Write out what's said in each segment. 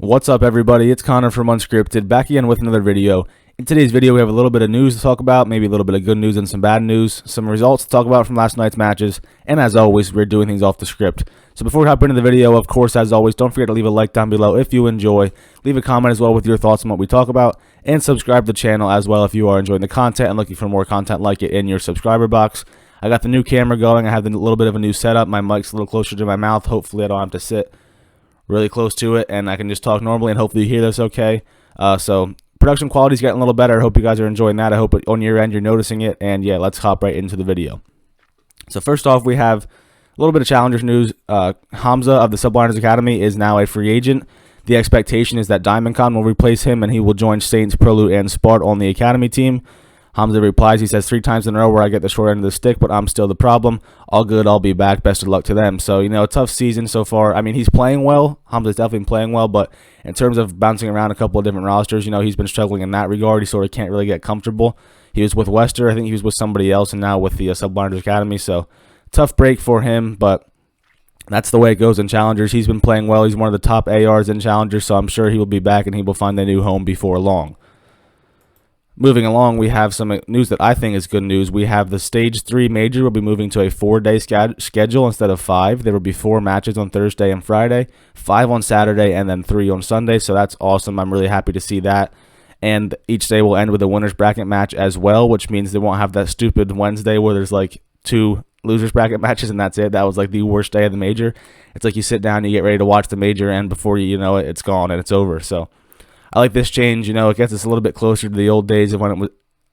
What's up, everybody? It's Connor from Unscripted, back again with another video. In today's video, we have a little bit of news to talk about, maybe a little bit of good news and some bad news, some results to talk about from last night's matches, and as always, we're doing things off the script. So before we hop into the video, of course, as always, don't forget to leave a like down below if you enjoy, leave a comment as well with your thoughts on what we talk about, and subscribe to the channel as well if you are enjoying the content and looking for more content like it in your subscriber box. I got the new camera going. I have a little bit of a new setup. My mic's a little closer to my mouth. Hopefully, I don't have to sit really close to it, and I can just talk normally, and hopefully you hear this okay. So production quality's getting a little better. I hope you guys are enjoying that. I hope on your end you're noticing it, and yeah, let's hop right into the video. So first off, we have a little bit of Challengers news. Hamza of the Subliners Academy is now a free agent. The expectation is that DiamondCon will replace him, and he will join Saints, Prelude, and Spart on the Academy team. Hamza replies, he says, 3 times in a row where I get the short end of the stick, but I'm still the problem. All good, I'll be back. Best of luck to them. So, you know, tough season so far. I mean, he's playing well. Hamza's definitely playing well, but in terms of bouncing around a couple of different rosters, you know, he's been struggling in that regard. He sort of can't really get comfortable. He was with Wester. I think he was with somebody else, and now with the Subliners Academy. So, tough break for him, but that's the way it goes in Challengers. He's been playing well. He's one of the top ARs in Challengers, so I'm sure he will be back, and he will find a new home before long. Moving along, we have some news that I think is good news. We have the Stage 3 Major will be moving to a 4-day schedule instead of 5. There will be 4 matches on Thursday and Friday, 5 on Saturday, and then 3 on Sunday. So that's awesome. I'm really happy to see that. And each day will end with a winner's bracket match as well, which means they won't have that stupid Wednesday where there's like 2 losers bracket matches and that's it. That was like the worst day of the Major. It's like you sit down, you get ready to watch the Major, and before you know it, it's gone and it's over. So I like this change. You know, it gets us a little bit closer to the old days of when it was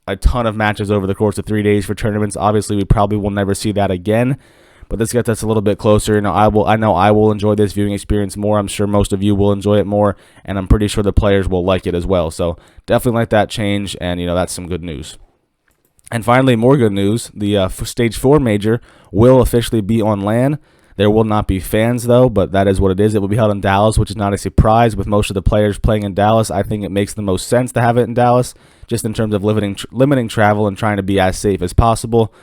a ton of matches over the course of 3 days for tournaments. Obviously, we probably will never see that again, but this gets us a little bit closer. You know, I know I will enjoy this viewing experience more. I'm sure most of you will enjoy it more, and I'm pretty sure the players will like it as well. So definitely like that change, and you know, that's some good news. And finally, more good news: the Stage 4 Major will officially be on LAN. There will not be fans, though, but that is what it is. It will be held in Dallas, which is not a surprise. With most of the players playing in Dallas, I think it makes the most sense to have it in Dallas, just in terms of limiting travel and trying to be as safe as possible.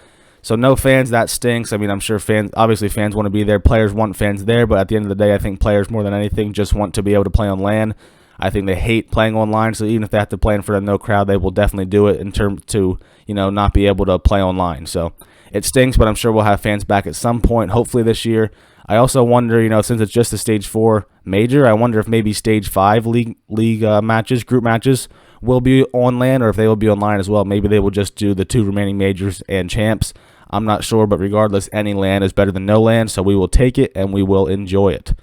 So no fans, that stinks. I mean, I'm sure obviously fans want to be there. Players want fans there, but at the end of the day, I think players more than anything just want to be able to play on LAN. I think they hate playing online, so even if they have to play in front of no crowd, they will definitely do it in terms to, you know, not be able to play online. So it stinks, but I'm sure we'll have fans back at some point, hopefully this year. I also wonder, you know, since it's just a Stage 4 Major, I wonder if maybe Stage 5 league matches, group matches, will be on LAN, or if they will be online as well. Maybe they will just do the 2 remaining Majors and Champs. I'm not sure, but regardless, any LAN is better than no LAN, so we will take it and we will enjoy it.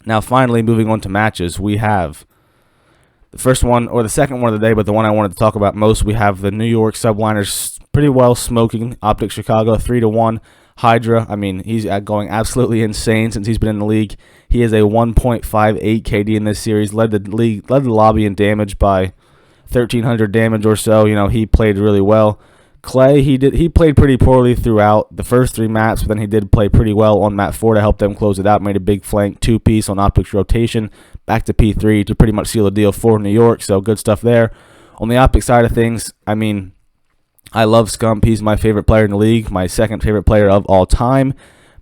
Now, finally, moving on to matches, we have the first one, or the second one of the day, but the one I wanted to talk about most. We have the New York Subliners pretty well smoking OpTic Chicago 3-1. HyDra, I mean, he's going absolutely insane since he's been in the league. He is a 1.58 KD in this series, led the lobby in damage by 1,300 damage or so. You know, he played really well. Clay, he played pretty poorly throughout the first 3 maps, but then he did play pretty well on map 4 to help them close it out. Made a big flank 2-piece on OpTic's rotation, back to P3 to pretty much seal the deal for New York, so good stuff there. On the OpTic side of things, I mean, I love Scump. He's my favorite player in the league, my second favorite player of all time.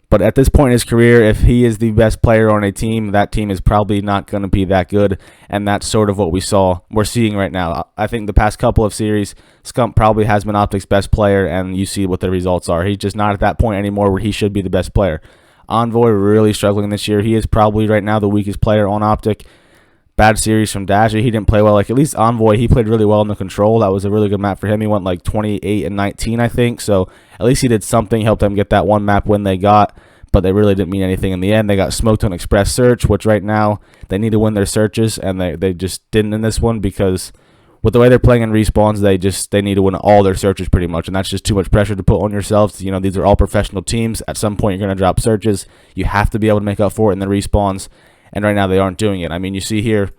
But at this point in his career, if he is the best player on a team, that team is probably not going to be that good. And that's sort of what we're seeing right now. I think the past couple of series, Scump probably has been OpTic's best player, and you see what the results are. He's just not at that point anymore where he should be the best player. Envoy really struggling this year. He is probably right now the weakest player on OpTic. Bad series from Dasher. He didn't play well. Like, at least Envoy, he played really well in the control. That was a really good map for him. He went like 28 and 19, I think. So at least he did something, helped them get that one map win they got. But they really didn't mean anything in the end. They got smoked on Express Search, which right now they need to win their searches, and they just didn't in this one because with the way they're playing in respawns, they need to win all their searches pretty much, and that's just too much pressure to put on yourselves. You know, these are all professional teams. At some point, you're going to drop searches. You have to be able to make up for it in the respawns. And right now they aren't doing it. I mean, you see here,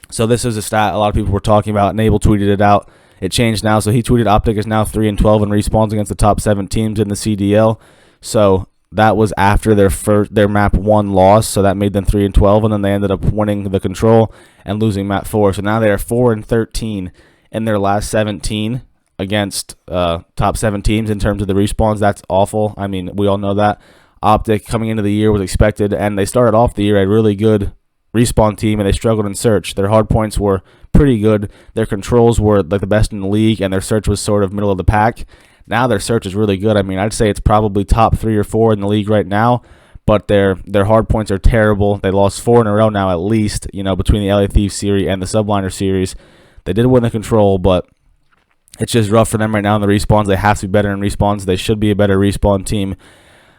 so this is a stat a lot of people were talking about. Nable tweeted it out. It changed now. So he tweeted OpTic is now 3-12 in respawns against the top 7 teams in the CDL. So that was after their map 1 loss. So that made them 3-12, and then they ended up winning the control and losing map 4. So now they are 4-13 in their last 17 against top 7 teams in terms of the respawns. That's awful. I mean, we all know that. OpTic coming into the year was expected, and they started off the year a really good respawn team, and they struggled in search. Their hard points were pretty good. Their controls were like the best in the league, and their search was sort of middle of the pack. Now their search is really good. I mean, I'd say it's probably top 3 or 4 in the league right now, but their hard points are terrible. They lost 4 in a row now at least, between the LA Thieves series and the Subliner series. They did win the control, but it's just rough for them right now in the respawns. They have to be better in respawns. They should be a better respawn team.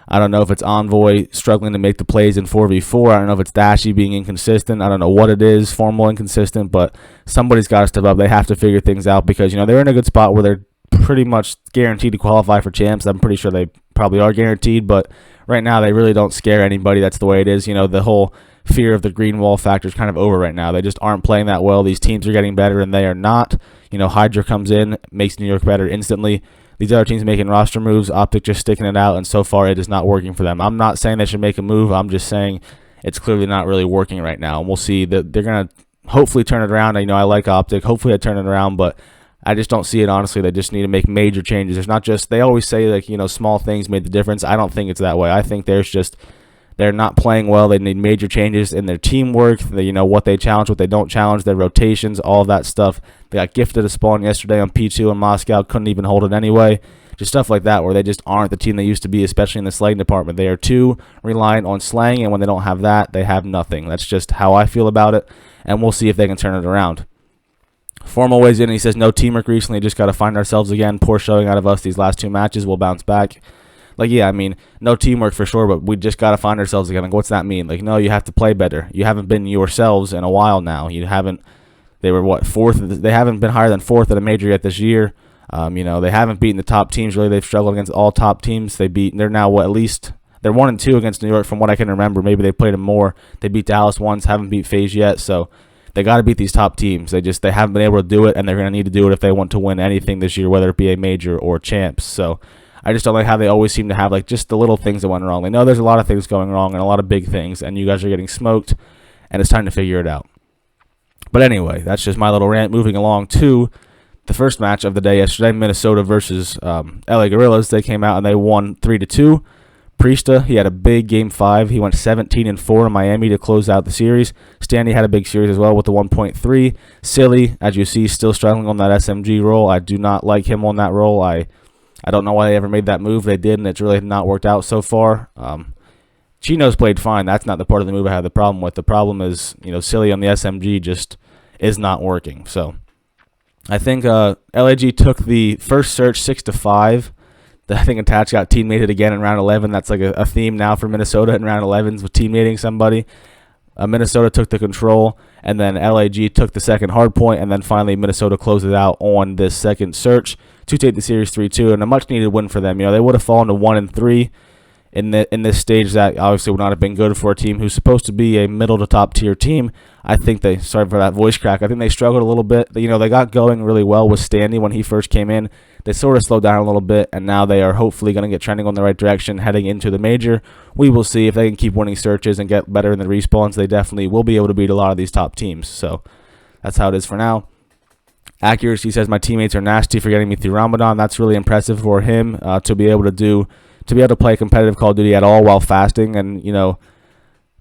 I don't know if it's Envoy struggling to make the plays in 4v4. I don't know if it's Dashy being inconsistent. I don't know what it is, formal inconsistent, but somebody's got to step up. They have to figure things out because, they're in a good spot where they're pretty much guaranteed to qualify for champs. I'm pretty sure they probably are guaranteed, but right now they really don't scare anybody. That's the way it is. The whole fear of the green wall factor is kind of over right now. They just aren't playing that well. These teams are getting better, and they are not. HyDra comes in, makes New York better instantly. These other teams making roster moves, OpTic just sticking it out, and so far it is not working for them. I'm not saying they should make a move. I'm just saying it's clearly not really working right now, and we'll see that they're going to hopefully turn it around. I like OpTic. Hopefully they turn it around, but I just don't see it, honestly. They just need to make major changes. There's not just, they always say, small things made the difference. I don't think it's that way. I think they're not playing well. They need major changes in their teamwork, what they challenge, what they don't challenge, their rotations, all of that stuff. They got gifted a spawn yesterday on P2 in Moscow, couldn't even hold it anyway. Just stuff like that where they just aren't the team they used to be, especially in the slaying department. They are too reliant on slaying, and when they don't have that, they have nothing. That's just how I feel about it, and we'll see if they can turn it around. Formal weighs in and he says, no teamwork recently, just got to find ourselves again. Poor showing out of us these last 2 matches. We'll bounce back. Yeah, I mean, no teamwork for sure, but we just got to find ourselves again. What's that mean? No, you have to play better. You haven't been yourselves in a while now. They were, 4th? They haven't been higher than 4th at a major yet this year. They haven't beaten the top teams, really. They've struggled against all top teams. They're now, at least, they're 1-2 against New York from what I can remember. Maybe they played them more. They beat Dallas once, haven't beat FaZe yet, so they got to beat these top teams. They haven't been able to do it, and they're going to need to do it if they want to win anything this year, whether it be a major or champs. So I just don't like how they always seem to have just the little things that went wrong. They know there's a lot of things going wrong and a lot of big things, and you guys are getting smoked, and it's time to figure it out. But anyway, that's just my little rant. Moving along to the first match of the day yesterday, Minnesota versus LA Gorillas. They came out and they won 3-2. Priesta, he had a big Game 5. He went 17-4 in Miami to close out the series. Stanley had a big series as well with the 1.3. Silly, as you see, still struggling on that SMG role. I do not like him on that role. I don't know why they ever made that move. They did, and it's really not worked out so far. Chino's played fine. That's not the part of the move I have the problem with. The problem is, Silly on the SMG just is not working. So I think LAG took the first search 6-5. I think Attach got teammated again in round 11. That's like a theme now for Minnesota in round 11s with teammating somebody. Minnesota took the control, and then LAG took the second hard point, and then finally Minnesota closed it out on this second search to take the series 3-2, and a much-needed win for them. They would have fallen to 1-3 in this stage. That obviously would not have been good for a team who's supposed to be a middle to top tier team. I think sorry for that voice crack. I think they struggled a little bit. They got going really well with Stanley when he first came in. They sort of slowed down a little bit, and now they are hopefully going to get trending on the right direction heading into the major. We will see if they can keep winning searches and get better in the respawns. They definitely will be able to beat a lot of these top teams. So that's how it is for now. Accuracy says, my teammates are nasty for getting me through Ramadan. That's really impressive for him to be able to play competitive Call of Duty at all while fasting and,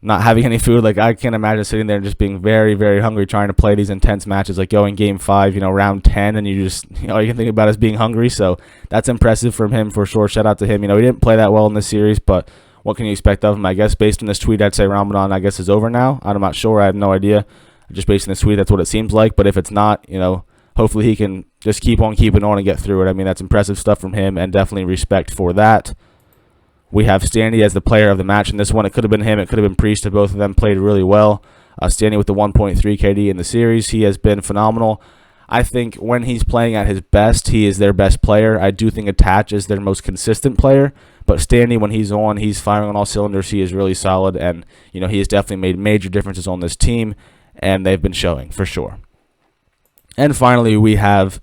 not having any food. I can't imagine sitting there and just being very, very hungry trying to play these intense matches, going Game 5, round 10, and you just, all you can think about is being hungry. So that's impressive from him for sure. Shout out to him. He didn't play that well in this series, but what can you expect of him? I guess based on this tweet, I'd say Ramadan, I guess, is over now. I'm not sure. I have no idea. Just based on this tweet, that's what it seems like. But if it's not, hopefully he can just keep on keeping on and get through it. I mean, that's impressive stuff from him, and definitely respect for that. We have Stanley as the player of the match in this one. It could have been him. It could have been Priesta. Both of them played really well. Stanley with the 1.3 KD in the series. He has been phenomenal. I think when he's playing at his best, he is their best player. I do think Attach is their most consistent player. But Stanley, when he's on, he's firing on all cylinders. He is really solid. And, he has definitely made major differences on this team. And they've been showing, for sure. And finally, we have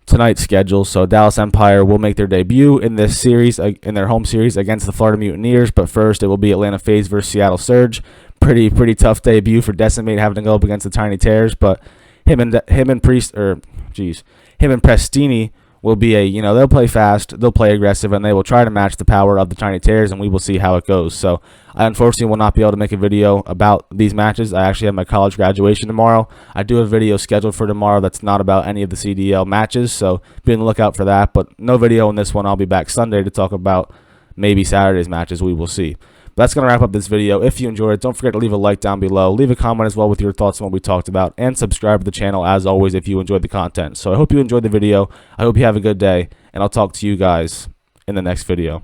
tonight's schedule. So Dallas Empire will make their debut in this series, in their home series against the Florida Mutineers. But first, it will be Atlanta FaZe versus Seattle Surge. Pretty tough debut for Decimate having to go up against the Tiny Tears. But him and Prestini will be they'll play fast, they'll play aggressive, and they will try to match the power of the Tiny Terrors, and we will see how it goes. So I unfortunately will not be able to make a video about these matches. I actually have my college graduation tomorrow. I do have a video scheduled for tomorrow that's not about any of the CDL matches, so be on the lookout for that. But no video on this one. I'll be back Sunday to talk about maybe Saturday's matches. We will see. But that's going to wrap up this video. If you enjoyed it, don't forget to leave a like down below. Leave a comment as well with your thoughts on what we talked about. And subscribe to the channel as always if you enjoyed the content. So I hope you enjoyed the video. I hope you have a good day. And I'll talk to you guys in the next video.